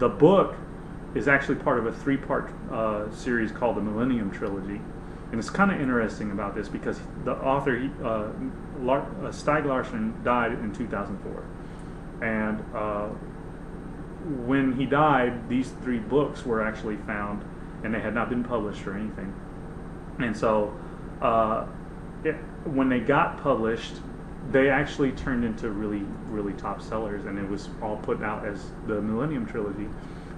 the book is actually part of a three-part series called the Millennium Trilogy. And it's kind of interesting about this because the author, Stieg Larsson, died in 2004. And when he died, these three books were actually found, and they had not been published or anything. And so when they got published, they actually turned into really, really top sellers, and it was all put out as the Millennium Trilogy,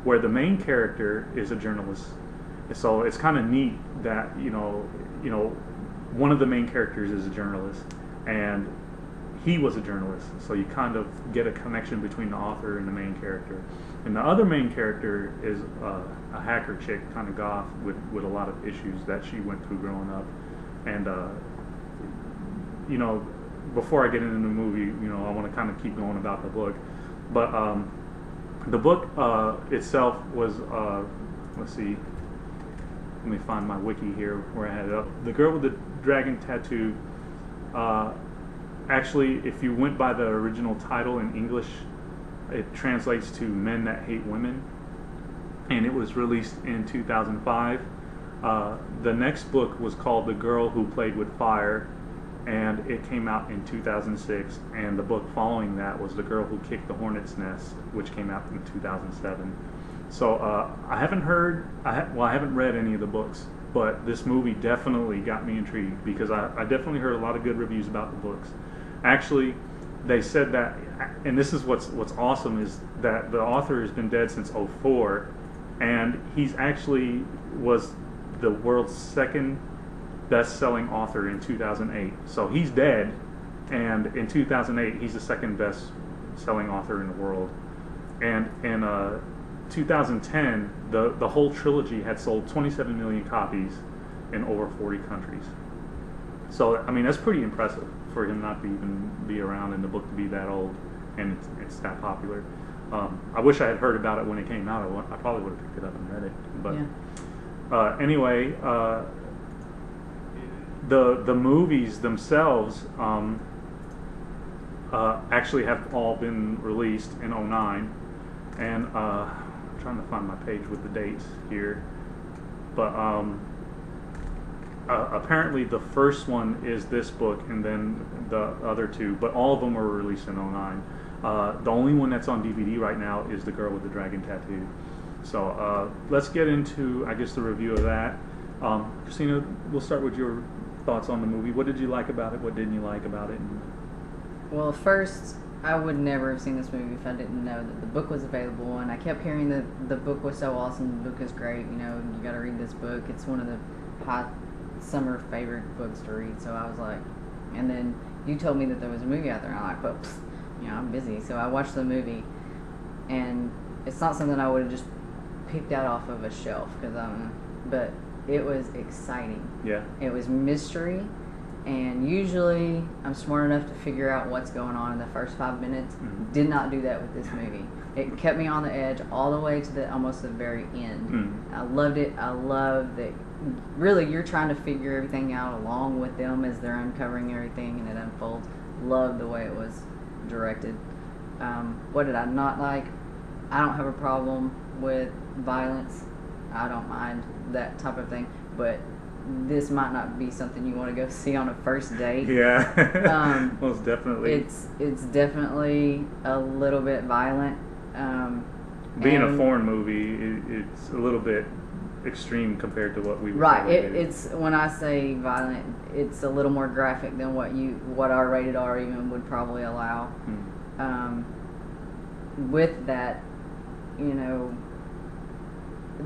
where the main character is a journalist. So it's kind of neat that one of the main characters is a journalist, and he was a journalist. So you kind of get a connection between the author and the main character. And the other main character is a hacker chick, kind of goth, with a lot of issues that she went through growing up. And before I get into the movie, I want to kind of keep going about the book. But the book itself was, let's see, let me find my wiki here where I had it up. The Girl with the Dragon Tattoo, actually, if you went by the original title in English, it translates to Men That Hate Women, and it was released in 2005. The next book was called The Girl Who Played With Fire, and it came out in 2006, and the book following that was The Girl Who Kicked the Hornet's Nest, which came out in 2007. So I haven't read any of the books, but this movie definitely got me intrigued because I definitely heard a lot of good reviews about the books. Actually, they said that, and this is what's awesome, is that the author has been dead since '04, and he's actually was the world's second best-selling author in 2008. So he's dead, and in 2008 he's the second best-selling author in the world. And in 2010, the whole trilogy had sold 27 million copies in over 40 countries. So I mean, that's pretty impressive for him not to even be around and the book to be that old and it's that popular. I wish I had heard about it when it came out. I probably would have picked it up and read it. But yeah. Anyway, the movies themselves actually have all been released in '09, and I'm trying to find my page with the dates here, but apparently the first one is this book, and then the other two, but all of them were released in '09. The only one that's on DVD right now is The Girl with the Dragon Tattoo. So let's get into, I guess, the review of that. Christina, we'll start with your thoughts on the movie. What did you like about it? What didn't you like about it? Well, first, I would never have seen this movie if I didn't know that the book was available, and I kept hearing that the book was so awesome, the book is great, you got to read this book. It's one of the hot summer favorite books to read, so I was like, and then you told me that there was a movie out there, and I'm like, well, I'm busy, so I watched the movie, and it's not something I would have just picked out off of a shelf, but it was exciting. Yeah. It was mystery, and usually I'm smart enough to figure out what's going on in the first 5 minutes. Mm-hmm. Did not do that with this movie. It kept me on the edge all the way to almost the very end. Mm-hmm. I loved it. I love that really you're trying to figure everything out along with them as they're uncovering everything and it unfolds. Love the way it was directed. What did I not like? I don't have a problem with violence. I don't mind that type of thing, but this might not be something you want to go see on a first date. Yeah, most definitely. It's definitely a little bit violent. Being a foreign movie, it's a little bit extreme compared to what we would right. It's when I say violent, it's a little more graphic than what our rated R even would probably allow. With that,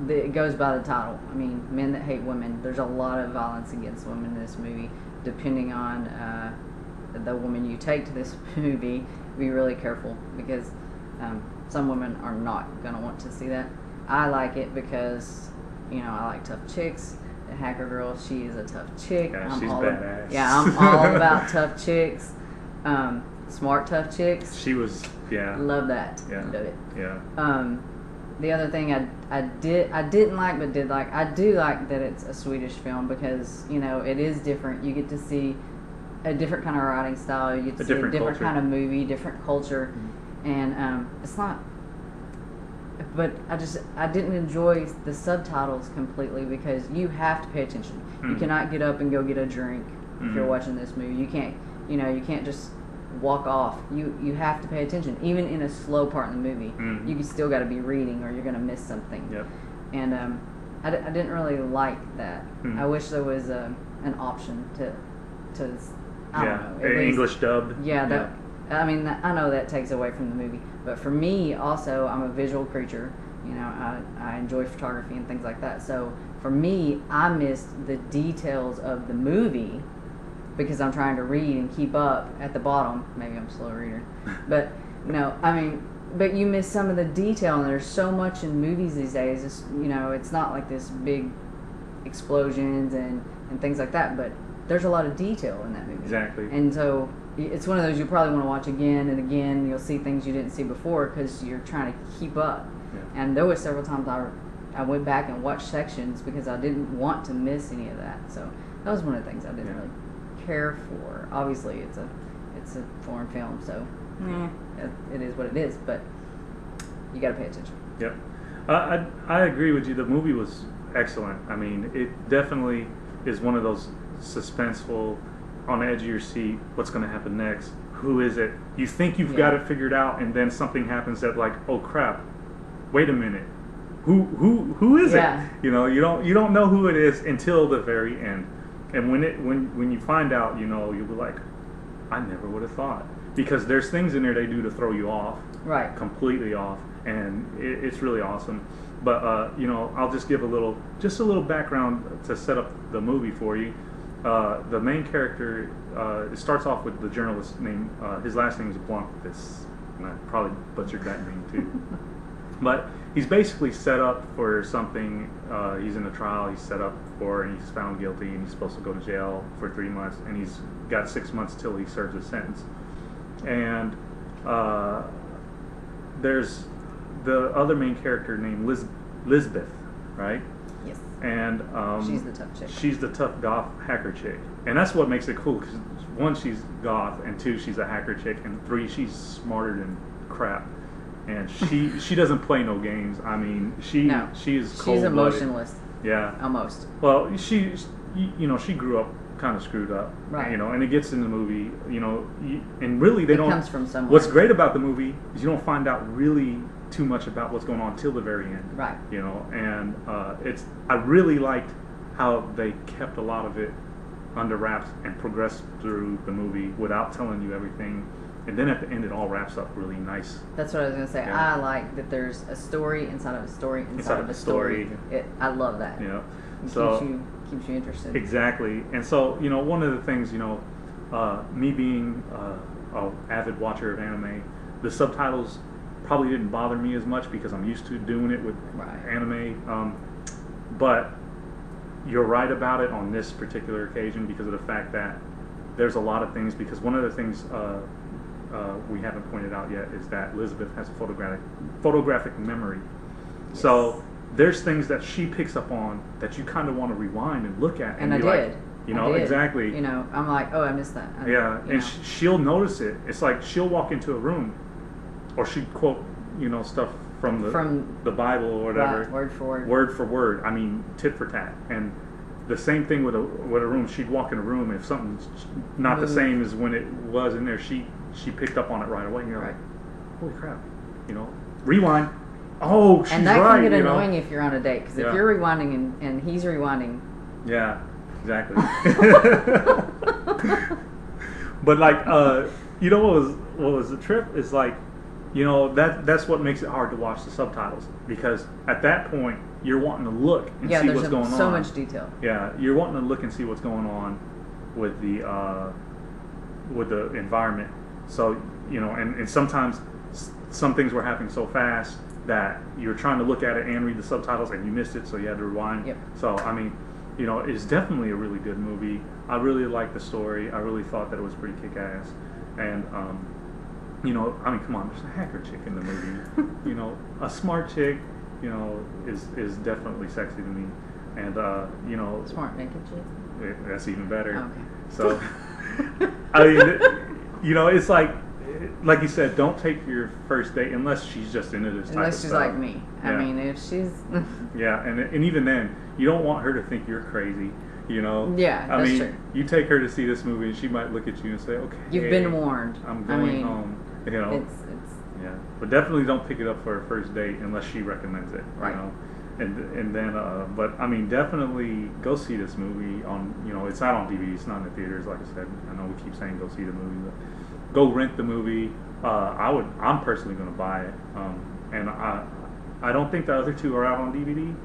it goes by the title. I mean, Men That Hate Women. There's a lot of violence against women in this movie. Depending on the woman you take to this movie, be really careful because some women are not going to want to see that. I like it because, I like tough chicks. The hacker girl, she is a tough chick. Yeah, she's badass. I'm all about tough chicks. Smart tough chicks. She was, yeah. Love that. Yeah. Love it. Yeah. The other thing I didn't like but did like, I do like that it's a Swedish film because, it is different. You get to see a different kind of writing style. You get to see a different kind of movie, different culture. Mm-hmm. And it's not, but I didn't enjoy the subtitles completely because you have to pay attention. You cannot get up and go get a drink if you're watching this movie. You can't just walk off. You have to pay attention. Even in a slow part in the movie, you still got to be reading or you're going to miss something. Yep. And I didn't really like that. I wish there was an option to I don't know, English dubbed. Yeah, I mean, I know that takes away from the movie, but for me, also, I'm a visual creature. I enjoy photography and things like that. So for me, I missed the details of the movie because I'm trying to read and keep up at the bottom. Maybe I'm a slow reader, but but you miss some of the detail, and there's so much in movies these days. It's not like this big explosions and things like that, but there's a lot of detail in that movie. Exactly. And so it's one of those you probably want to watch again and again. You'll see things you didn't see before because you're trying to keep up. Yeah. And there were several times I went back and watched sections because I didn't want to miss any of that. So that was one of the things I didn't really care for. Obviously, it's a foreign film, so it is what it is. But you got to pay attention. Yep. I agree with you. The movie was excellent. I mean, it definitely is one of those suspenseful, on the edge of your seat, what's going to happen next? Who is it? You think you've got it figured out, and then something happens that, like, oh crap, wait a minute, who is it? You don't know who it is until the very end. And when you find out, you'll be like, I never would have thought, because there's things in there they do to throw you off, right, completely off, and it's really awesome. But I'll just give a little background to set up the movie for you. The main character, it starts off with the journalist name. His last name is Blanc. And I probably butchered that name too. But he's basically set up for something. He's in a trial. He's set up for, and he's found guilty, and he's supposed to go to jail for 3 months, and he's got 6 months till he serves his sentence. And there's the other main character named Lisbeth, right? Yes. And she's the tough chick. She's the tough goth hacker chick, and that's what makes it cool. Because 1, she's goth, and 2, she's a hacker chick, and 3, she's smarter than crap. And she doesn't play no games. I mean, she is cold-blooded. She's emotionless. Yeah. Almost. Well, she grew up kind of screwed up, right? And it gets in the movie, and really it comes from somewhere. What's great about the movie is you don't find out really too much about what's going on till the very end, right? And I really liked how they kept a lot of it under wraps and progressed through the movie without telling you everything. And then at the end, it all wraps up really nice. That's what I was going to say. Yeah. I like that there's a story inside of a story inside of a story. I love that. It keeps you interested. Exactly. And so, one of the things, me being an avid watcher of anime, the subtitles probably didn't bother me as much because I'm used to doing it with anime. But you're right about it on this particular occasion because of the fact that there's a lot of things. Because one of the things we haven't pointed out yet is that Elizabeth has a photographic memory. Yes. So there's things that she picks up on that you kind of want to rewind and look at. And I did. I did. Exactly. I'm like, oh, I missed that. She'll notice it. It's like she'll walk into a room, or she'd quote, stuff from the Bible or whatever. Right, word for word. Word for word. I mean, tit for tat. And the same thing with a room. She'd walk in a room, if something's not the same as when it was in there, she picked up on it right away. And you're like, holy crap, rewind. Oh, she's right. And that can get annoying if you're on a date, because if you're rewinding and he's rewinding. Yeah, exactly. But like, what was the trip is like, that's what makes it hard to watch the subtitles, because at that point you're wanting to look and see what's going on. So much detail. Yeah, you're wanting to look and see what's going on with the environment. So and sometimes some things were happening so fast that you're trying to look at it and read the subtitles and you missed it, so you had to rewind. Yep. So I mean, it's definitely a really good movie. I really liked the story. I really thought that it was pretty kick-ass, and I mean, come on, there's a hacker chick in the movie. A smart chick, is definitely sexy to me, and smart naked chick. That's even better. Oh, okay. So, I mean, it's like like you said, don't take your first date unless she's just into this type of Unless she's stuff. like me. I mean, if she's yeah, and even then, you don't want her to think you're crazy. You know. Yeah, I that's mean, true. you take her to see this movie, and she might look at you and say, "Okay, You've been warned." I'm going home." You know. It's yeah, but definitely don't pick it up for a first date unless she recommends it. Right. You know. And then, but I mean, definitely go see this movie on. You know, it's not on DVD. It's not in the theaters. Like I said, I know we keep saying go see the movie, but go rent the movie. I'm personally going to buy it, and I don't think the other two are out on DVD.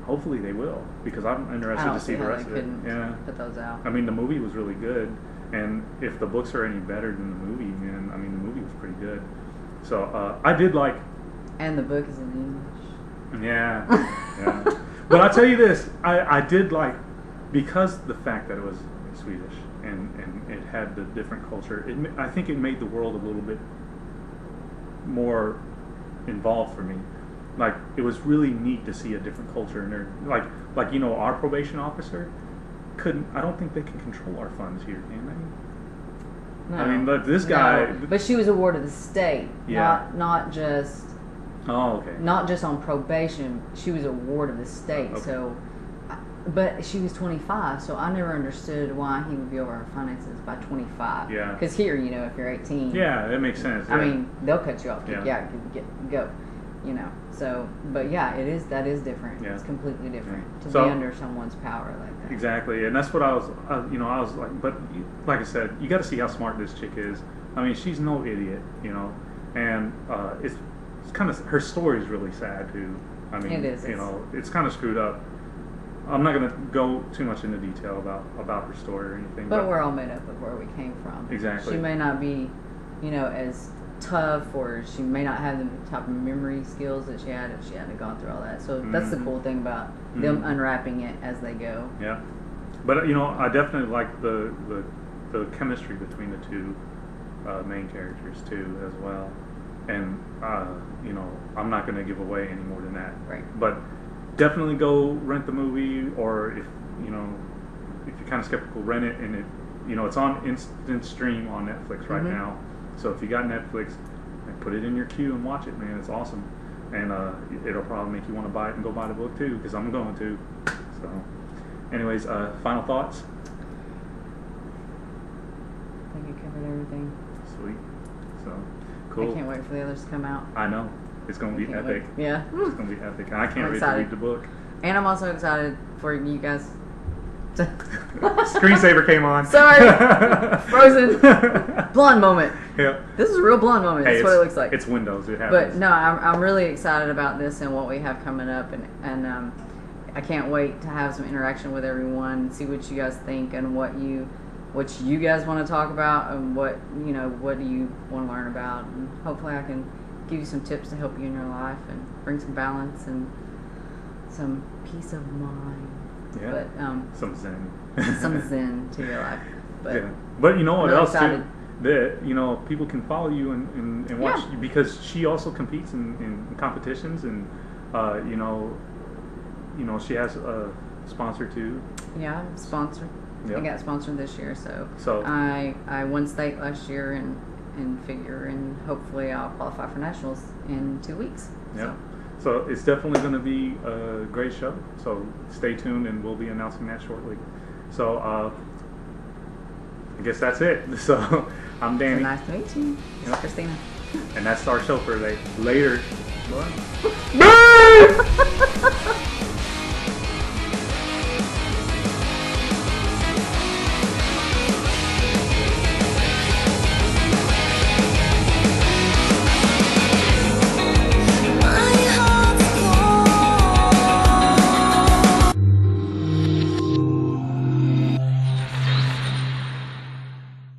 Hopefully they will, because I'm interested to see the rest of it. Yeah, put those out. I mean, the movie was really good, and if the books are any better than the movie, man, I mean, the movie was pretty good. So I did like. And the book is in English. Yeah, yeah. But I tell you this, I did like, because the fact that it was Swedish and it had the different culture. I think it made the world a little bit more involved for me. Like, it was really neat to see a different culture in there. Like you know, our probation officer couldn't. I don't think they can control our funds here, can they? No. I mean, but this guy. No. But she was a ward of the state, Yeah. not just. Oh, okay. Not just on probation. She was a ward of the state. Okay. So, but she was 25, so I never understood why he would be over our finances by 25. Yeah. Because here, you know, if you're 18. Yeah, that makes sense. I yeah. mean, they'll cut you off, kick Yeah. you out, go. You know, so, but yeah, that is different. Yeah. It's completely different to So- be under someone's power like that. Exactly, and that's what I was like, but like I said, you got to see how smart this chick is. I mean, she's no idiot, you know, and it's kind of, her story is really sad too. I mean, It is. you know, it's kind of screwed up. I'm not going to go too much into detail about her story or anything. But we're all made up of where we came from. Exactly. She may not be, you know, as tough, or she may not have the type of memory skills that she had if she hadn't gone through all that. So that's the cool thing about them unwrapping it as they go. Yeah, but you know, I definitely like the chemistry between the two main characters too, as well. And you know, I'm not going to give away any more than that. Right. But definitely go rent the movie, or if you know, if you're kind of skeptical, rent it, and you know, it's on instant stream on Netflix right now. So if you got Netflix, put it in your queue and watch it, man. It's awesome, and it'll probably make you want to buy it and go buy the book too, because I'm going to. So, anyways, final thoughts. I think you covered everything. Sweet. So, cool. I can't wait for the others to come out. I know. It's going to be epic. Wait. Yeah. It's going to be epic. And I can't wait to read the book. And I'm also excited for you guys to... Screensaver came on. Sorry. Frozen. Blonde moment. Yeah. This is a real blonde moment. That's what it looks like. It's Windows. It happens. But no, I'm really excited about this and what we have coming up. And I can't wait to have some interaction with everyone and see what you guys think and what you guys want to talk about, and what do you want to learn about, and hopefully I can give you some tips to help you in your life and bring some balance and some peace of mind. Yeah. But some zen. some zen to your life. But yeah. But you know what really else excited. too? That you know, people can follow you and watch you, because she also competes in competitions, and you know she has a sponsor too. Yeah, sponsor. Yep. I got sponsored this year, so I won state last year in figure, and hopefully I'll qualify for nationals in 2 weeks. Yeah. So it's definitely going to be a great show. So stay tuned, and we'll be announcing that shortly. So I guess that's it. So I'm Danny. So nice to meet you. Yep. Christina. And that's our show for today. Later. Bye!